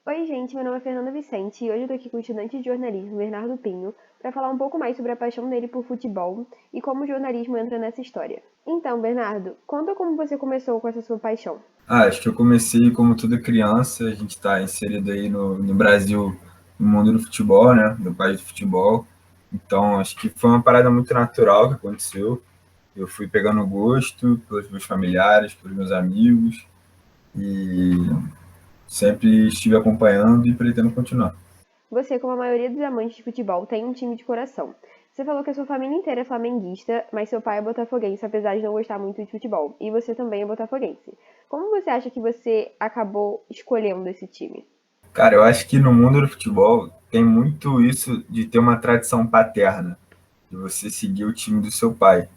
Oi, gente, meu nome é Fernanda Vicente e hoje eu tô aqui com o estudante de jornalismo Bernardo Pinho para falar um pouco mais sobre a paixão dele por futebol e como o jornalismo entra nessa história. Então, Bernardo, conta como você começou com essa sua paixão. Acho que eu comecei como toda criança, a gente está inserido aí no Brasil, no mundo do futebol, né? Do país do futebol. Então, acho que foi uma parada muito natural que aconteceu. Eu fui pegando gosto pelos meus familiares, pelos meus amigos, e sempre estive acompanhando e pretendo continuar. Você, como a maioria dos amantes de futebol, tem um time de coração. Você falou que a sua família inteira é flamenguista, mas seu pai é botafoguense, apesar de não gostar muito de futebol. E você também é botafoguense. Como você acha que você acabou escolhendo esse time? Cara, eu acho que no mundo do futebol tem muito isso de ter uma tradição paterna, de você seguir o time do seu pai.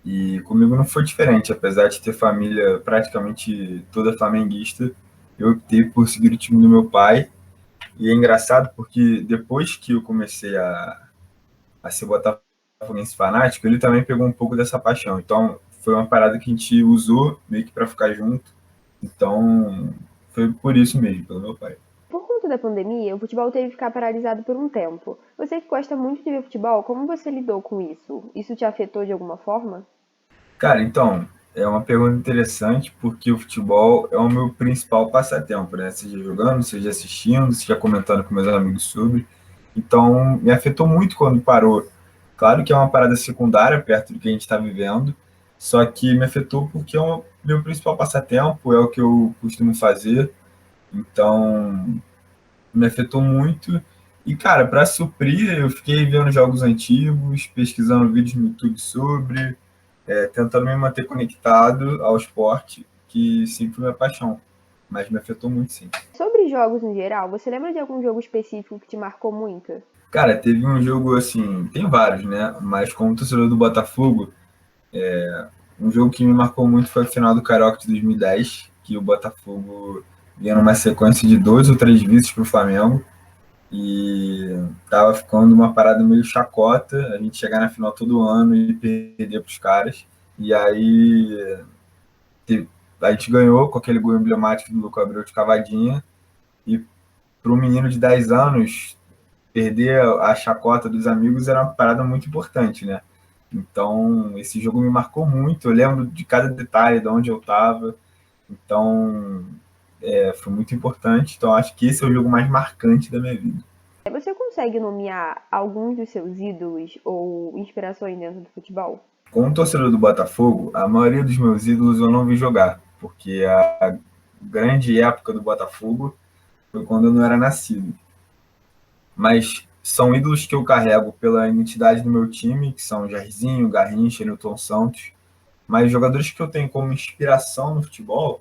E comigo não foi diferente, apesar de ter família praticamente toda flamenguista, eu optei por seguir o time do meu pai. E é engraçado porque depois que eu comecei a ser botafoguense fanático, ele também pegou um pouco dessa paixão. Então foi uma parada que a gente usou meio que para ficar junto. Então foi por isso mesmo, pelo meu pai. Por conta da pandemia, o futebol teve que ficar paralisado por um tempo. Você que gosta muito de ver futebol, como você lidou com isso? Isso te afetou de alguma forma? Cara, então, é uma pergunta interessante porque o futebol é o meu principal passatempo, né? Seja jogando, seja assistindo, seja comentando com meus amigos sobre. Então, me afetou muito quando parou. Claro que é uma parada secundária perto do que a gente está vivendo, só que me afetou porque é o meu principal passatempo, é o que eu costumo fazer. Então, me afetou muito. E, cara, para suprir, eu fiquei vendo jogos antigos, pesquisando vídeos no YouTube sobre, tentando me manter conectado ao esporte, que sempre foi minha paixão. Mas me afetou muito, sim. Sobre jogos em geral, você lembra de algum jogo específico que te marcou muito? Cara, teve um jogo assim, tem vários, né? Mas como torcedor do Botafogo, um jogo que me marcou muito foi a final do Carioca de 2010, que o Botafogo vinha numa sequência de dois ou três vices para o Flamengo e tava ficando uma parada meio chacota, a gente chegar na final todo ano e perder para os caras. E aí a gente ganhou com aquele gol emblemático do Lucas Abreu de cavadinha e para um menino de 10 anos perder a chacota dos amigos era uma parada muito importante, né? Então, esse jogo me marcou muito. Eu lembro de cada detalhe, de onde eu estava. Então, foi muito importante. Então, acho que esse é o jogo mais marcante da minha vida. Você consegue nomear alguns dos seus ídolos ou inspirações dentro do futebol? Como torcedor do Botafogo, a maioria dos meus ídolos eu não vi jogar, porque a grande época do Botafogo foi quando eu não era nascido. Mas são ídolos que eu carrego pela identidade do meu time, que são Jairzinho, Garrincha, Newton Santos. Mas jogadores que eu tenho como inspiração no futebol,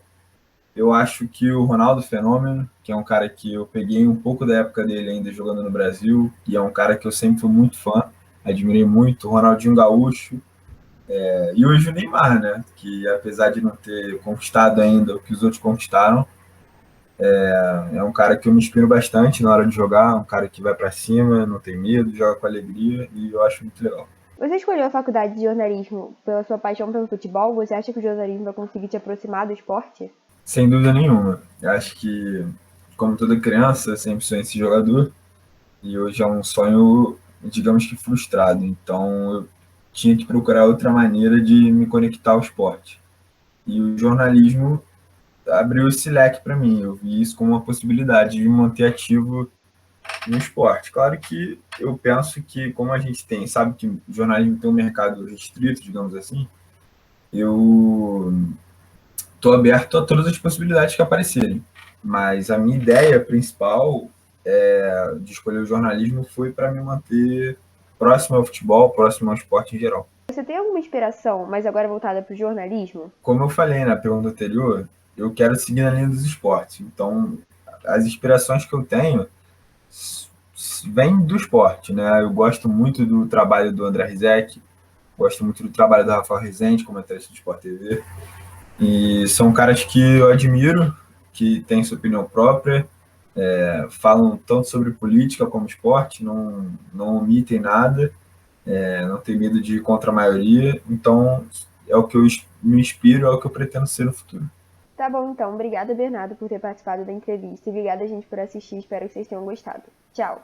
eu acho que o Ronaldo Fenômeno, que é um cara que eu peguei um pouco da época dele ainda jogando no Brasil, e é um cara que eu sempre fui muito fã, admirei muito, o Ronaldinho Gaúcho, e hoje o Neymar, né? Que apesar de não ter conquistado ainda o que os outros conquistaram, é um cara que eu me inspiro bastante na hora de jogar, um cara que vai para cima, não tem medo, joga com alegria, e eu acho muito legal. Você escolheu a faculdade de jornalismo pela sua paixão pelo futebol? Você acha que o jornalismo vai conseguir te aproximar do esporte? Sem dúvida nenhuma. Eu acho que, como toda criança, eu sempre sonhei esse jogador, e hoje é um sonho, digamos que frustrado. Então, eu tinha que procurar outra maneira de me conectar ao esporte. E o jornalismo abriu esse leque para mim. Eu vi isso como uma possibilidade de me manter ativo no esporte. Claro que eu penso que, como a gente tem, sabe que o jornalismo tem um mercado restrito, digamos assim, eu estou aberto a todas as possibilidades que aparecerem. Mas a minha ideia principal de escolher o jornalismo foi para me manter próximo ao futebol, próximo ao esporte em geral. Você tem alguma inspiração, mas agora voltada para o jornalismo? Como eu falei na pergunta anterior, eu quero seguir na linha dos esportes. Então, as inspirações que eu tenho vêm do esporte, né? Eu gosto muito do trabalho do André Rizek, gosto muito do trabalho do Rafael Rezende, comentarista do Sport TV. E são caras que eu admiro, que têm sua opinião própria, falam tanto sobre política como esporte, não omitem nada, não tem medo de ir contra a maioria. Então, é o que eu me inspiro, é o que eu pretendo ser no futuro. Tá bom, então. Obrigada, Bernardo, por ter participado da entrevista. E obrigada, gente, por assistir. Espero que vocês tenham gostado. Tchau!